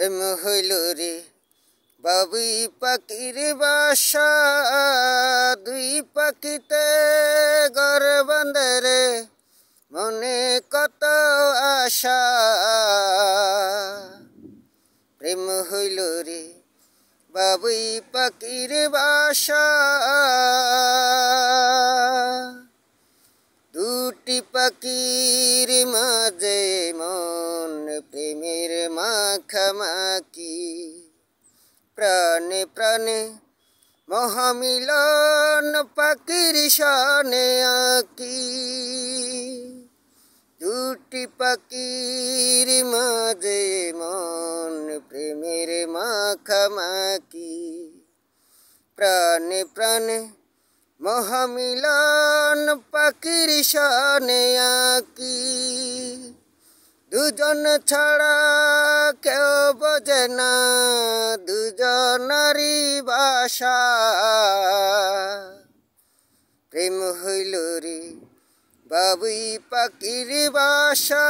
প্রেম হইল রে বাবুই পাখির বাসা, দুই পাখিতে ঘর বাঁধে রে মনে কত আশা। প্রেম হইল রে বাবুই পাখির বাসা, দুটি পাখির মাঝে মন প্রেমের মাখামাখি। প্রাণে প্রাণে মহামিলন পাখির শানে আঁকি। দুটি পাখির মাঝে মন প্রেমের মাখামাখি। প্রাণে প্রাণে মহামিলন পাখির শানে আঁকি। দুজন ছাড়া কেউ বোঝে না দুজনারই বাসা। প্রেম হইল রে বাবুই পাখির বাসা।